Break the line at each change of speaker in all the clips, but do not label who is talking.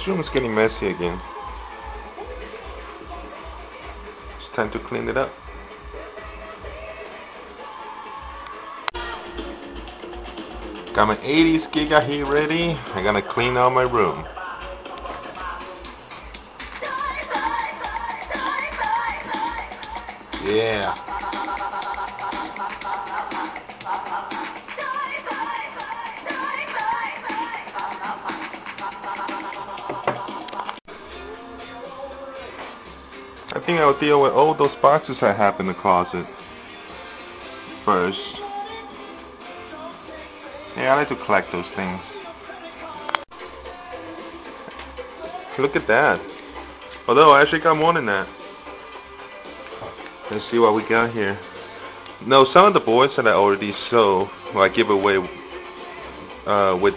This room is getting messy again. It's time to clean it up. Got my 80s Giga heat ready. I'm gonna clean out my room. Yeah. I think I'll deal with all those boxes I have in the closet first. Yeah, I like to collect those things. Look at that. Although I actually got more than that. Let's see what we got here. No, some of the boards that I already sold, well, I give away with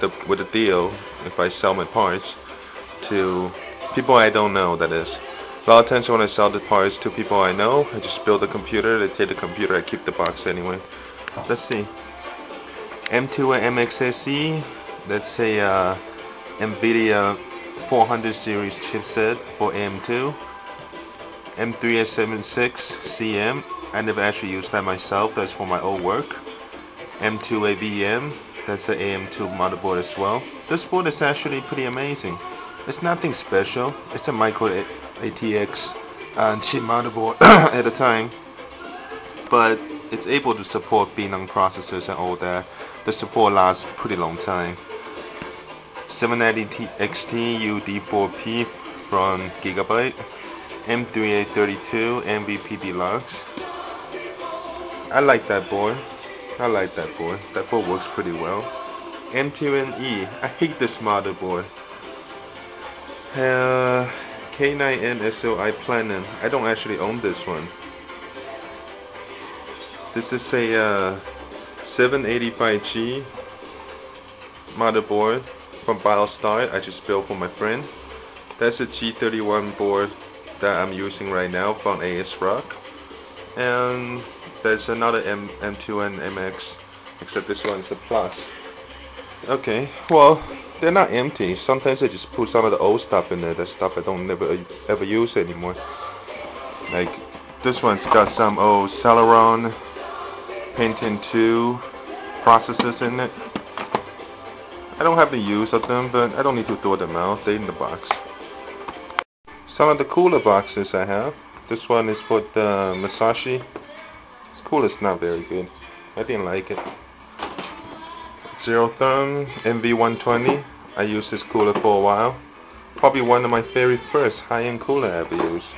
the deal if I sell my parts to people I don't know, that is. A lot of times when I sell the parts to people I know, I just build a computer, they take the computer, I keep the box anyway. Let's see. M2 and MXSE, that's a NVIDIA 400 series chipset for AM2. M3S76 CM, I never actually used that myself, that's for my old work. M2 AVM, that's the AM2 motherboard as well. This board is actually pretty amazing. It's nothing special, it's a micro ATX chip motherboard at the time, but it's able to support Phenom processors and all that. The support lasts a pretty long time. 790 XT UD4P from Gigabyte. M3832 MVP Deluxe. I like that board. I like that board. That board works pretty well. M2NE. I hate this motherboard. K9N SOI Platinum. I don't actually own this one. This is a 785G motherboard from BioStar. I just built for my friend. That's a G31 board that I'm using right now from ASRock. And there's another M2 and MX, except this one's a plus. Okay, well, they're not empty. Sometimes I just put some of the old stuff in there, the stuff I don't ever use anymore. Like, this one's got some old Celeron Pentium 2 processors in it. I don't have the use of them, but I don't need to throw them out. They're in the box. Some of the cooler boxes I have. This one is for the Masashi. This cooler's not very good. I didn't like it. Zero Therm MV120. I used this cooler for a while. Probably one of my very first high-end cooler I ever used.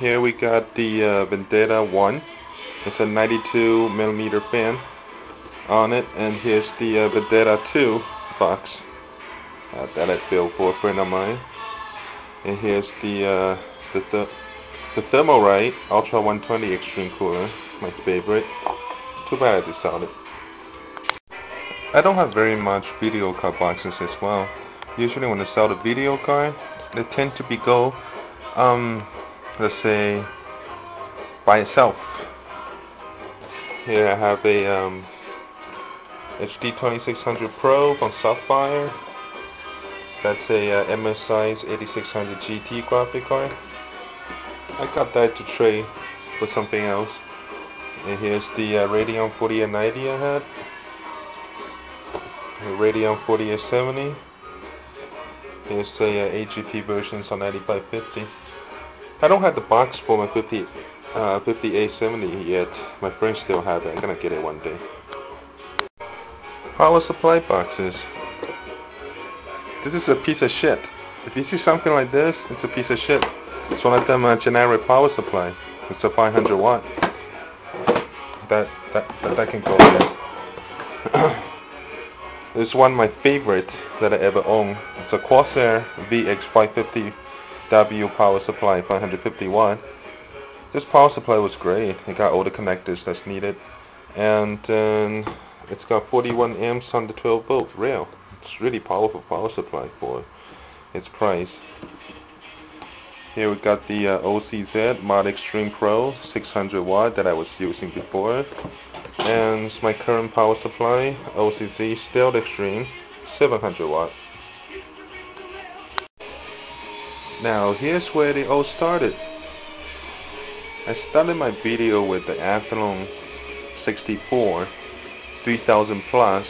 Here we got the Vendetta 1. It's a 92mm fan on it. And here's the Vendetta 2 box that I built for a friend of mine. And here's the Thermalright Ultra 120 Extreme Cooler, my favorite. Too bad I just sold it. I don't have very much video card boxes as well. Usually when I sell the video card, they tend to go, let's say, by itself. Here I have a HD 2600 Pro from Sapphire. That's a MSI's 8600 GT graphic card. I got that to trade for something else. And here's the Radeon 4890 I had. The Radeon 4870. Here's the AGP versions on 9550. I don't have the box for my 5870 yet. My friends still have it. I'm gonna get it one day. Power supply boxes. This is a piece of shit. If you see something like this, it's a piece of shit. It's one of them generic power supply. It's a 500 watt. That can go there. This is one of my favorite that I ever owned. It's a Corsair VX550W power supply, 550 watt. This power supply was great. It got all the connectors that's needed. And it's got 41 amps on the 12 volt rail. It's really powerful power supply for its price. Here we got the OCZ Mod Extreme Pro 600 watt that I was using before. And it's my current power supply, OCZ Stealth Extreme 700 watt. Now here's where it all started. I started my video with the Athlon 64 3000 plus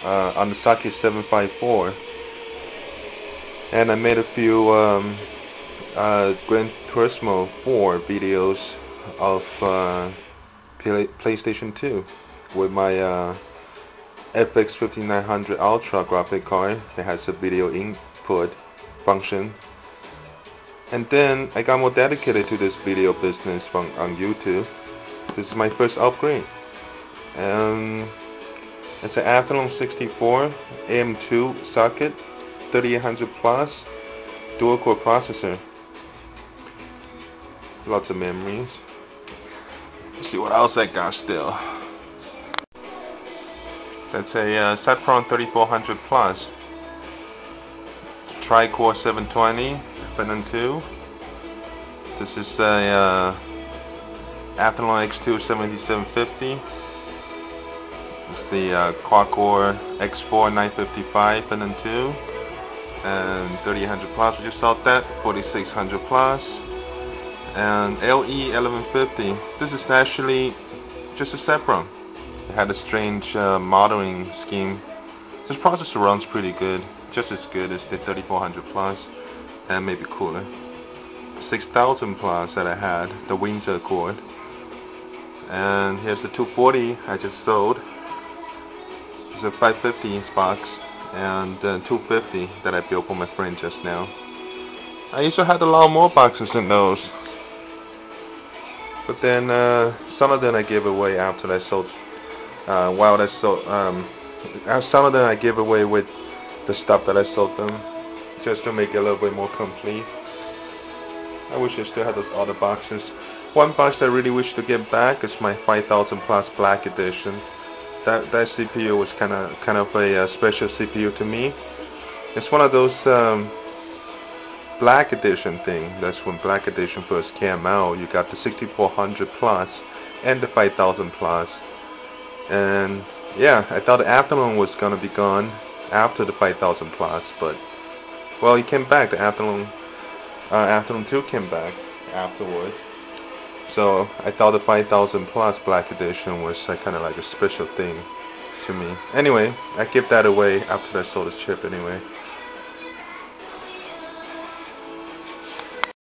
on the socket 754, and I made a few Gran Turismo 4 videos of PlayStation 2 with my FX 5900 Ultra graphic card that has a video input function. And then I got more dedicated to this video business on YouTube. This is my first upgrade. It's an Athlon 64 AM2 socket, 3800 plus, dual core processor. Lots of memories. Let's see what else I got still. That's a Ceptron 3400 plus, tri-core 720, Phenom 2. This is a Athlon X2 7750. It's the quad-core X4 955 Phenom 2, and 3800 plus. We just saw that 4600 plus, and LE 1150. This is actually just a Ceptron. It had a strange modeling scheme. This processor runs pretty good, just as good as the 3400 plus, and maybe cooler. 6000 plus that I had, the Windsor Accord. And here's the 240 I just sold. It's a 550 box, and 250 that I built for my friend just now. I used to have a lot more boxes than those, but then some of them I gave away after I sold. Some of them I gave away with the stuff that I sold them, just to make it a little bit more complete. I wish I still had those other boxes. One box that I really wish to get back is my 5000 plus Black Edition. That CPU was kind of a special CPU to me. It's one of those Black Edition thing. That's when Black Edition first came out. You got the 6400 plus and the 5000 plus. And yeah, I thought the Athlon was gonna be gone after the 5000 plus, but well, he came back. The Athlon 2 came back afterwards. So I thought the 5000 plus Black Edition was kind of like a special thing to me. Anyway, I give that away after I sold this chip anyway.